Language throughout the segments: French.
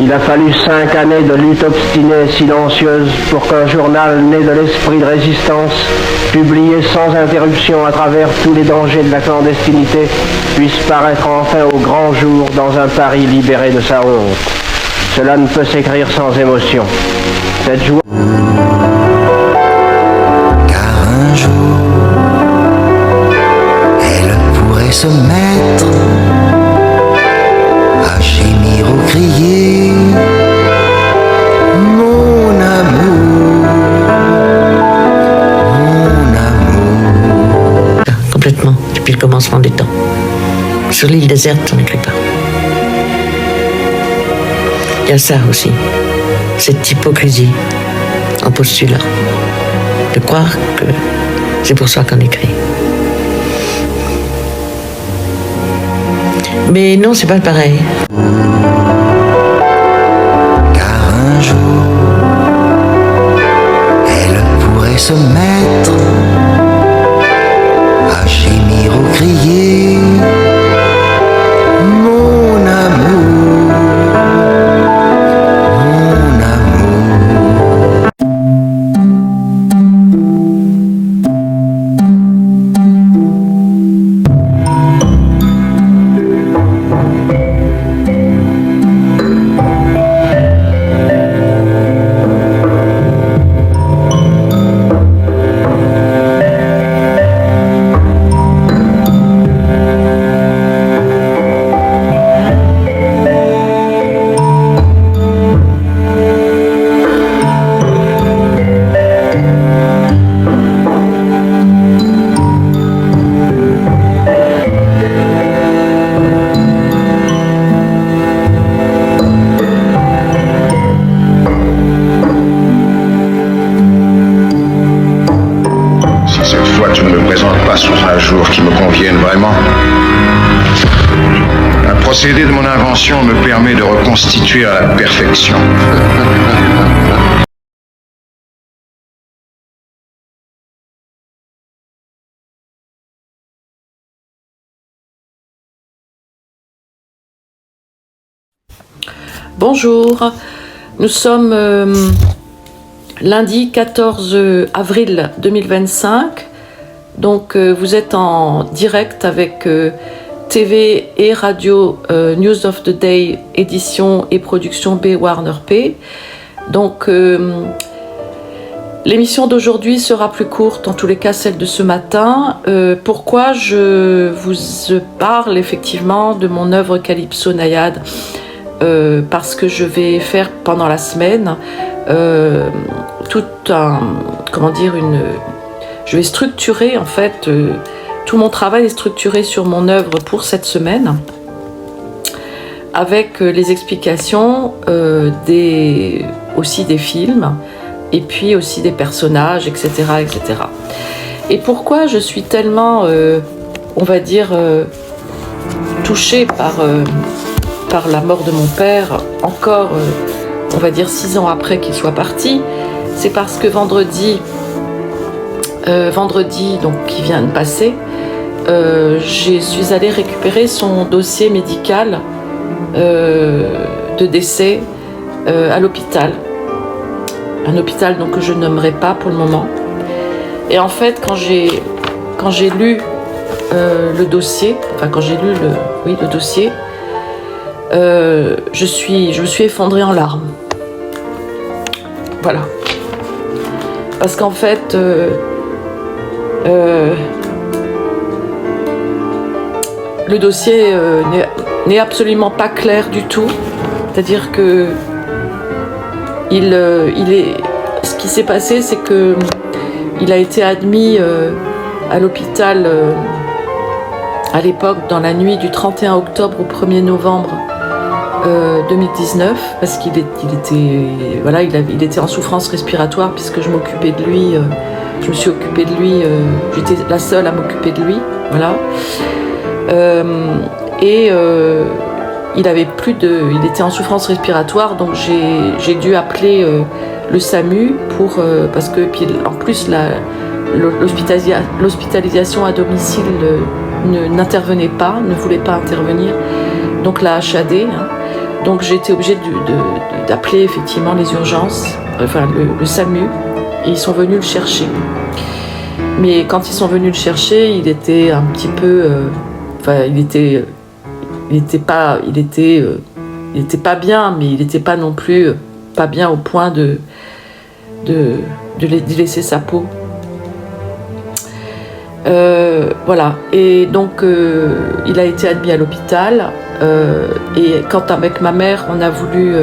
Il a fallu 5 années de lutte obstinée et silencieuse pour qu'un journal né de l'esprit de résistance, publié sans interruption à travers tous les dangers de la clandestinité, puisse paraître enfin au grand jour dans un Paris libéré de sa honte. Cela ne peut s'écrire sans émotion. Cette joie... Car un jour, elle pourrait se mettre à gémir ou crier mon amour, mon amour. Complètement, depuis le commencement des temps. Sur l'île déserte, on n'écrit pas. Il y a ça aussi, cette hypocrisie en postulat, de croire que c'est pour ça qu'on écrit. Mais non, c'est pas pareil. Car un jour, elle pourrait se mettre à gémir ou crier mon amour, mon amour. Tu ne me présentes pas sous un jour qui me convienne vraiment. Un procédé de mon invention me permet de reconstituer à la perfection. Bonjour, nous sommes lundi 14 avril 2025. Donc vous êtes en direct avec TV et radio News of the Day, édition et production B Warner P. Donc l'émission d'aujourd'hui sera plus courte, en tous les cas celle de ce matin. Pourquoi je vous parle effectivement de mon œuvre Calypso Naïade, parce que je vais faire pendant la semaine je vais structurer en fait, tout mon travail est structuré sur mon œuvre pour cette semaine, avec les explications aussi des films, et puis aussi des personnages, etc. etc. Et pourquoi je suis tellement, on va dire, touchée par la mort de mon père, encore, on va dire 6 ans après qu'il soit parti, c'est parce que vendredi donc qui vient de passer, je suis allée récupérer son dossier médical de décès à l'hôpital. Un hôpital donc que je nommerai pas pour le moment. Et en fait, quand j'ai lu le dossier, le dossier, je me suis effondrée en larmes. Voilà. Parce qu'en fait, le dossier n'est absolument pas clair du tout. C'est-à-dire que ce qui s'est passé, c'est que il a été admis à l'hôpital à l'époque, dans la nuit du 31 octobre au 1er novembre 2019, parce qu'il était en souffrance respiratoire, puisque je m'occupais de lui, je me suis occupée de lui, j'étais la seule à m'occuper de lui, voilà. Il était en souffrance respiratoire, donc j'ai dû appeler le SAMU parce que puis en plus l'hospitalisation à domicile n'intervenait pas, ne voulait pas intervenir, donc la HAD. Donc j'ai été obligée d'appeler effectivement les urgences, enfin le SAMU, et ils sont venus le chercher. Mais quand ils sont venus le chercher, il était un petit peu, il était pas bien, mais il n'était pas non plus pas bien au point de laisser sa peau. Voilà. Et donc il a été admis à l'hôpital. Et quand avec ma mère, on a voulu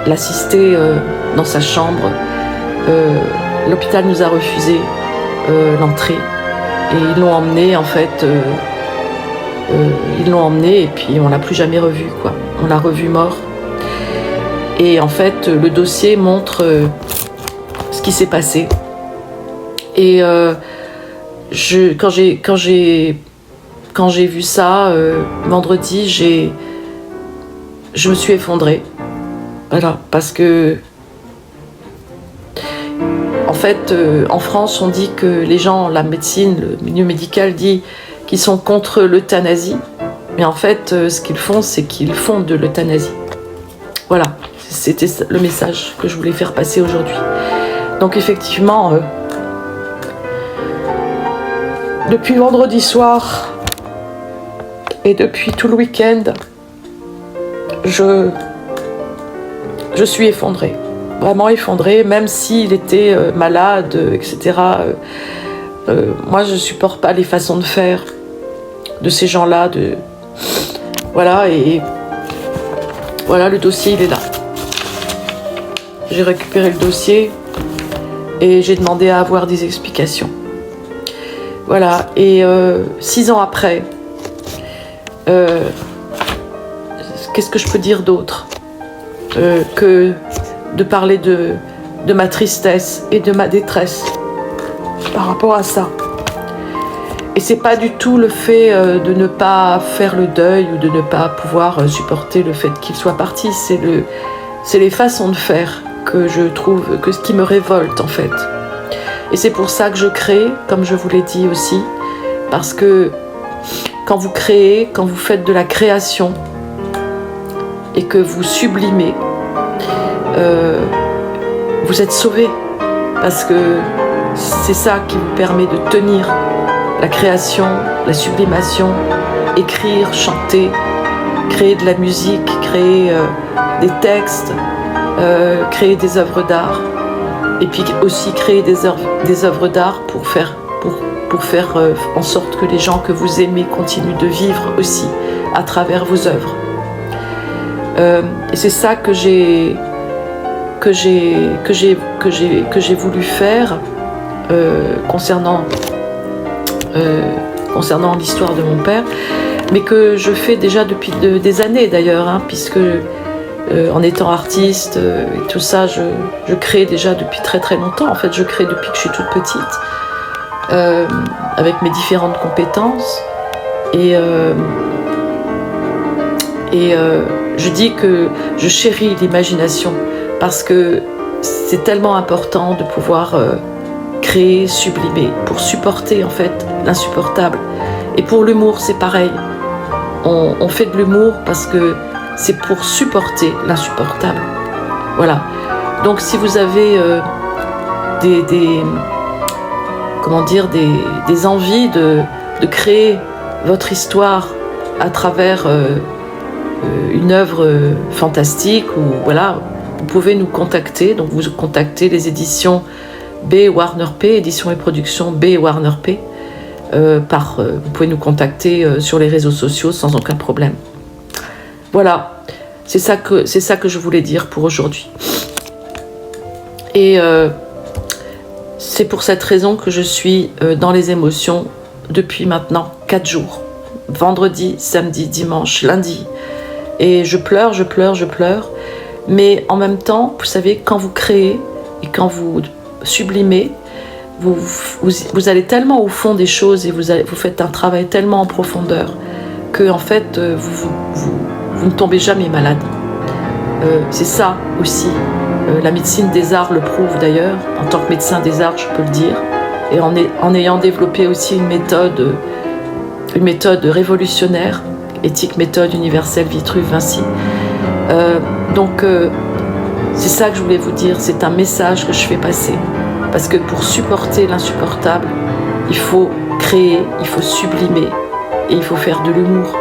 l'assister dans sa chambre, l'hôpital nous a refusé l'entrée. Et ils l'ont emmené en fait. Ils l'ont emmené et puis on l'a plus jamais revu, quoi. On l'a revu mort. Et en fait, le dossier montre ce qui s'est passé. Et quand j'ai vu ça vendredi, je me suis effondrée. Voilà, parce que en fait, en France, on dit que les gens, la médecine, le milieu médical dit qu'ils sont contre l'euthanasie, mais en fait, ce qu'ils font, c'est qu'ils font de l'euthanasie. Voilà, c'était le message que je voulais faire passer aujourd'hui. Donc effectivement, depuis vendredi soir et depuis tout le week-end, je suis effondrée, vraiment effondrée, même s'il était malade, etc. Moi, je supporte pas les façons de faire de ces gens-là. Voilà, et voilà, le dossier, il est là. J'ai récupéré le dossier et j'ai demandé à avoir des explications. Voilà, et 6 ans après, qu'est-ce que je peux dire d'autre que de parler de ma tristesse et de ma détresse par rapport à ça. Et c'est pas du tout le fait de ne pas faire le deuil ou de ne pas pouvoir supporter le fait qu'il soit parti, c'est les façons de faire que je trouve, ce qui me révolte en fait. Et c'est pour ça que je crée, comme je vous l'ai dit aussi, parce que quand vous créez, quand vous faites de la création et que vous sublimez, vous êtes sauvé, parce que c'est ça qui vous permet de tenir la création, la sublimation, écrire, chanter, créer de la musique, créer des textes, créer des œuvres d'art, et puis aussi créer des œuvres d'art pour faire en sorte que les gens que vous aimez continuent de vivre aussi à travers vos œuvres. Et c'est ça que j'ai voulu faire concernant l'histoire de mon père, mais que je fais déjà depuis des années d'ailleurs, hein, puisque en étant artiste et tout ça, je crée déjà depuis très très longtemps. En fait, je crée depuis que je suis toute petite, avec mes différentes compétences. Et je dis que je chéris l'imagination parce que c'est tellement important de pouvoir créer, sublimer, pour supporter en fait l'insupportable. Et pour l'humour, c'est pareil. On fait de l'humour parce que c'est pour supporter l'insupportable. Voilà. Donc si vous avez des envies de créer votre histoire à travers une œuvre fantastique, ou voilà, vous pouvez nous contacter. Donc vous contactez les éditions B Warner P, éditions et productions B Warner P. Vous pouvez nous contacter sur les réseaux sociaux sans aucun problème. Voilà, c'est ça que je voulais dire pour aujourd'hui. Et c'est pour cette raison que je suis dans les émotions depuis maintenant 4 jours. Vendredi, samedi, dimanche, lundi. Et je pleure. Mais en même temps, vous savez, quand vous créez et quand vous sublimez, vous allez tellement au fond des choses et vous faites un travail tellement en profondeur que en fait, vous ne tombez jamais malade. C'est ça aussi. La médecine des arts le prouve d'ailleurs. En tant que médecin des arts, je peux le dire. Et en ayant développé aussi une méthode révolutionnaire Éthique, méthode, universelle, Vitruve, Vinci. C'est ça que je voulais vous dire, c'est un message que je fais passer. Parce que pour supporter l'insupportable, il faut créer, il faut sublimer et il faut faire de l'humour.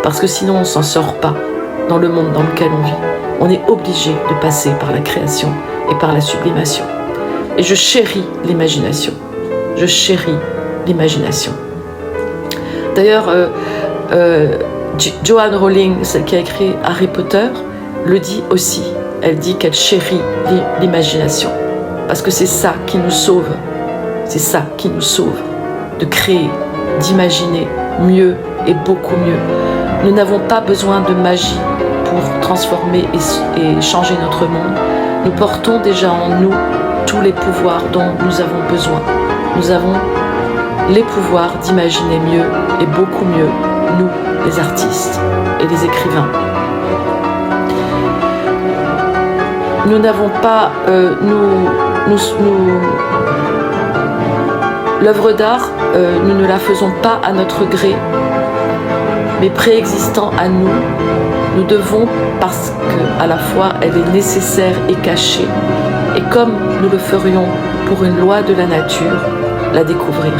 Parce que sinon on ne s'en sort pas dans le monde dans lequel on vit. On est obligé de passer par la création et par la sublimation. Et je chéris l'imagination. Je chéris l'imagination. D'ailleurs, Joanne Rowling, celle qui a écrit Harry Potter, le dit aussi. Elle dit qu'elle chérit l'imagination. Parce que c'est ça qui nous sauve. C'est ça qui nous sauve. De créer, d'imaginer mieux et beaucoup mieux. Nous n'avons pas besoin de magie pour transformer et changer notre monde. Nous portons déjà en nous tous les pouvoirs dont nous avons besoin. Nous avons les pouvoirs d'imaginer mieux et beaucoup mieux, nous, les artistes et les écrivains. Nous n'avons pas, l'œuvre d'art, nous ne la faisons pas à notre gré, mais préexistant à nous, nous devons, parce qu'à la fois elle est nécessaire et cachée, et comme nous le ferions pour une loi de la nature, la découvrir.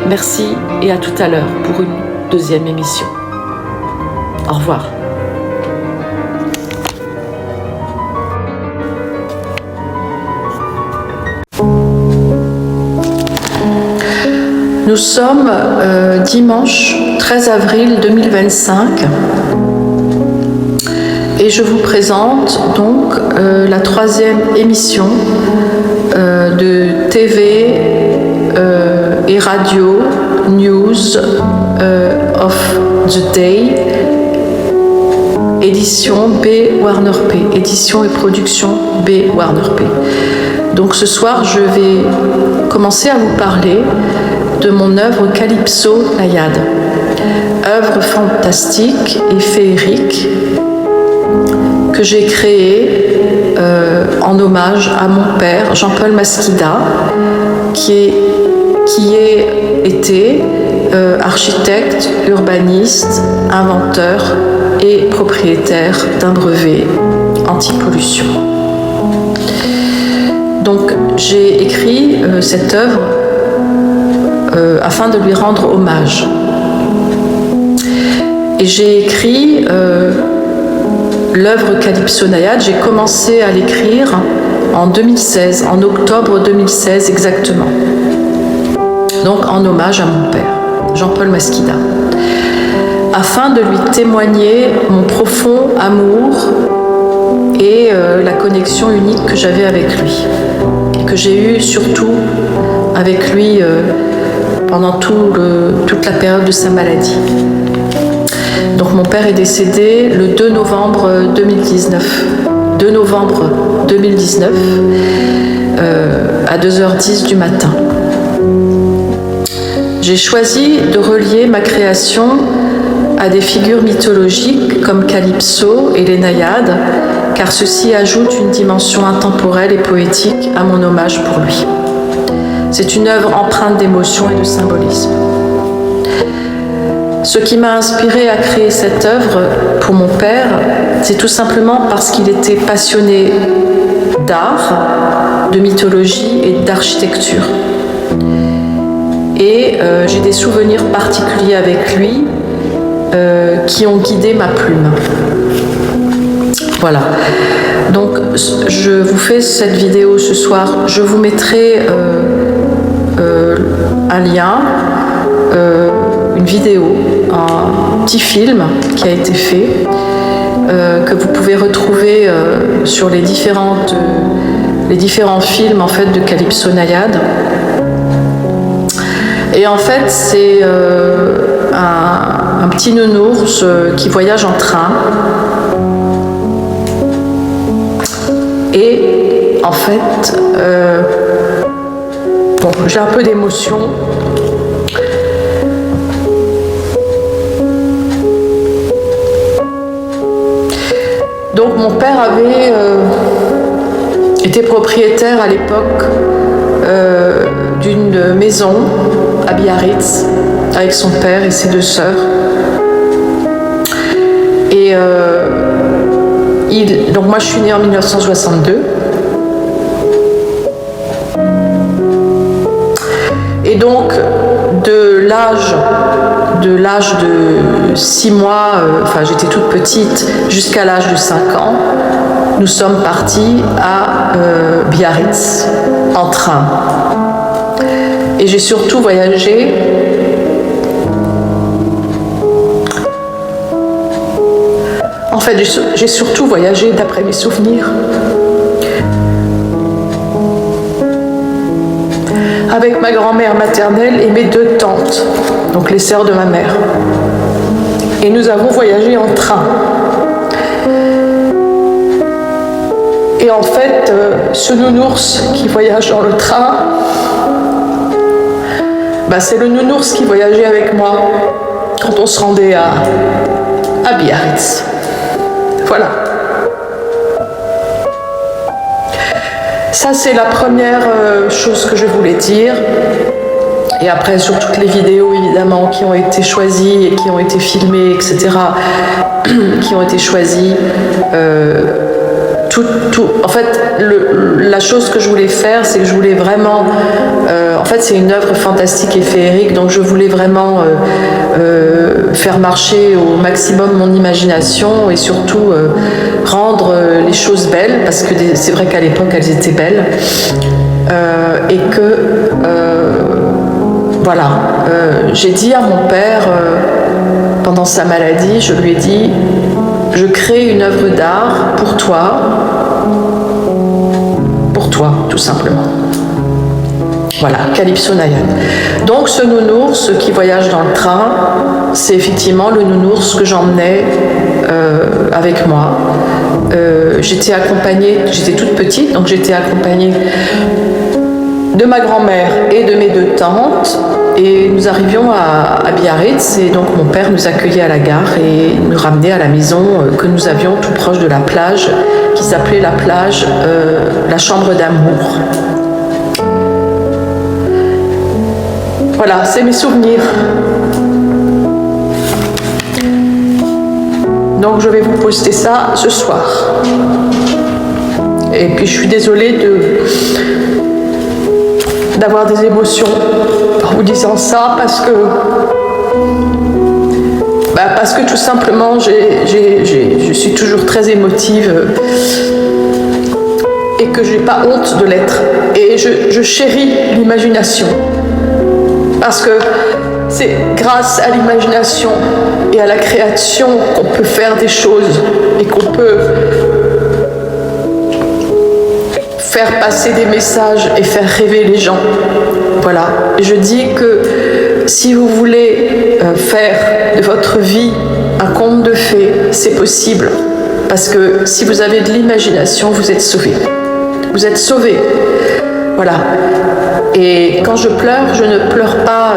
Merci et à tout à l'heure pour une deuxième émission. Au revoir. Nous sommes dimanche 13 avril 2025 et je vous présente donc la troisième émission de TV et radio News of the Day, édition B Warner P, édition et production B Warner P. Donc ce soir je vais commencer à vous parler de mon œuvre Calypso Naïade, œuvre fantastique et féerique que j'ai créée en hommage à mon père Jean-Paul Masquida, qui était architecte, urbaniste, inventeur et propriétaire d'un brevet anti-pollution. Donc j'ai écrit cette œuvre afin de lui rendre hommage. Et j'ai écrit l'œuvre Calypso Naïade, j'ai commencé à l'écrire en 2016, en octobre 2016 exactement. Donc en hommage à mon père, Jean-Paul Masquida, afin de lui témoigner mon profond amour et la connexion unique que j'avais avec lui, et que j'ai eue surtout avec lui pendant toute la période de sa maladie. Donc mon père est décédé le 2 novembre 2019. 2 novembre 2019 à 2h10 du matin. J'ai choisi de relier ma création à des figures mythologiques comme Calypso et les Naïades, car ceci ajoute une dimension intemporelle et poétique à mon hommage pour lui. C'est une œuvre empreinte d'émotion et de symbolisme. Ce qui m'a inspiré à créer cette œuvre pour mon père, c'est tout simplement parce qu'il était passionné d'art, de mythologie et d'architecture. Et j'ai des souvenirs particuliers avec lui qui ont guidé ma plume. Voilà. Donc je vous fais cette vidéo ce soir. Je vous mettrai un lien, une vidéo, un petit film qui a été fait, que vous pouvez retrouver sur les différents films en fait de Calypso Naïade. Et en fait c'est un petit nounours qui voyage en train. Et en fait, bon, j'ai un peu d'émotion. Donc mon père avait été propriétaire à l'époque d'une maison à Biarritz avec son père et ses deux sœurs. Et donc moi je suis née en 1962. Et donc de l'âge de 6 mois, enfin j'étais toute petite, jusqu'à l'âge de 5 ans, nous sommes partis à Biarritz en train. Et j'ai surtout voyagé j'ai surtout voyagé d'après mes souvenirs avec ma grand-mère maternelle et mes 2 tantes, donc les sœurs de ma mère. Et nous avons voyagé en train. Et en fait, ce nounours qui voyage dans le train, c'est le nounours qui voyageait avec moi quand on se rendait à Biarritz. Voilà. Ça, c'est la première chose que je voulais dire. Et après, sur toutes les vidéos, évidemment, qui ont été choisies et qui ont été filmées, etc., qui ont été choisies, en fait, la chose que je voulais faire, c'est que je voulais vraiment... en fait, c'est une œuvre fantastique et féerique, donc je voulais vraiment faire marcher au maximum mon imagination et surtout rendre les choses belles, parce que c'est vrai qu'à l'époque, elles étaient belles. Et que... voilà. J'ai dit à mon père, pendant sa maladie, je lui ai dit... Je crée une œuvre d'art pour toi, tout simplement. Voilà, Calypso Nayan. Donc ce nounours qui voyage dans le train, c'est effectivement le nounours que j'emmenais avec moi. J'étais toute petite, donc j'étais accompagnée de ma grand-mère et de mes 2 tantes. Et nous arrivions à Biarritz et donc mon père nous accueillait à la gare et nous ramenait à la maison que nous avions tout proche de la plage qui s'appelait la plage la Chambre d'Amour. Voilà, c'est mes souvenirs. Donc je vais vous poster ça ce soir. Et puis je suis désolée d'avoir des émotions en vous disant ça parce que tout simplement je suis toujours très émotive et que j'ai pas honte de l'être et je chéris l'imagination parce que c'est grâce à l'imagination et à la création qu'on peut faire des choses et qu'on peut faire passer des messages et faire rêver les gens. Voilà. Et je dis que si vous voulez faire de votre vie un conte de fées, c'est possible. Parce que si vous avez de l'imagination, vous êtes sauvés. Vous êtes sauvés. Voilà. Et quand je pleure, je ne pleure pas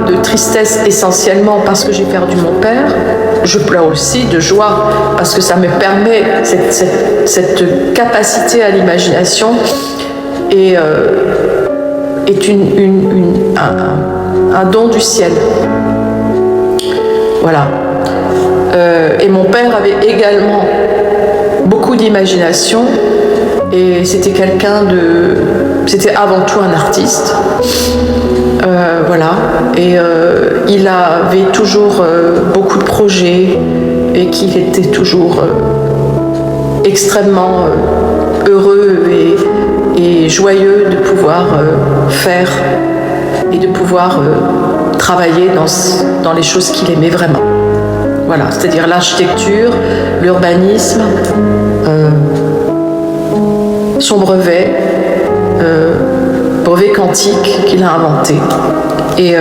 de tristesse essentiellement parce que j'ai perdu mon père. Je pleure aussi de joie parce que ça me permet cette capacité à l'imagination et est un don du ciel. Voilà. Et mon père avait également beaucoup d'imagination et c'était c'était avant tout un artiste. Voilà. Et il avait toujours beaucoup de projets et qu'il était toujours extrêmement heureux et joyeux de pouvoir faire et de pouvoir travailler dans les choses qu'il aimait vraiment. Voilà, c'est-à-dire l'architecture, l'urbanisme, son brevet quantique qu'il a inventé. Et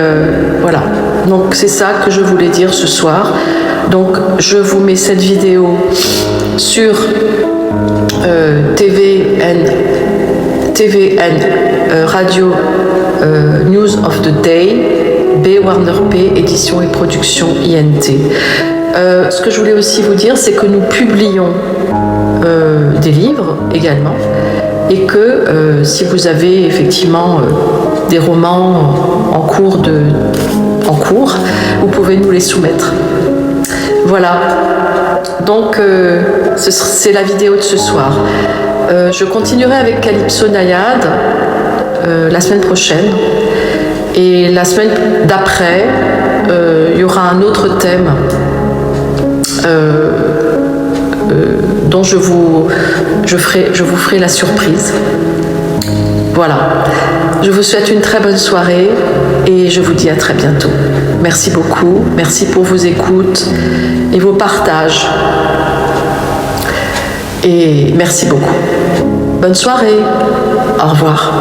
voilà, donc c'est ça que je voulais dire ce soir. Donc je vous mets cette vidéo sur TVN Radio News of the Day, B Warner P, édition et production INT. Ce que je voulais aussi vous dire, c'est que nous publions des livres également, et que si vous avez effectivement des romans en cours, vous pouvez nous les soumettre. Voilà. donc c'est la vidéo de ce soir. Je continuerai avec Calypso Naïade la semaine prochaine. Et la semaine d'après, il y aura un autre thème dont je vous ferai la surprise. Voilà. Je vous souhaite une très bonne soirée et je vous dis à très bientôt. Merci beaucoup. Merci pour vos écoutes et vos partages. Et merci beaucoup. Bonne soirée. Au revoir.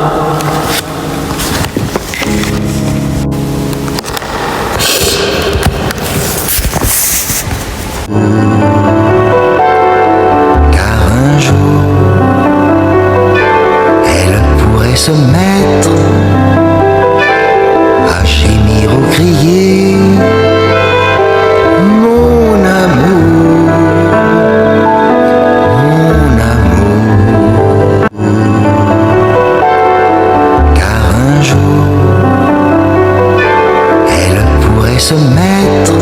Car un jour, elle pourrait se mettre à gémir ou crier mon amour, mon amour. Car un jour, elle pourrait se mettre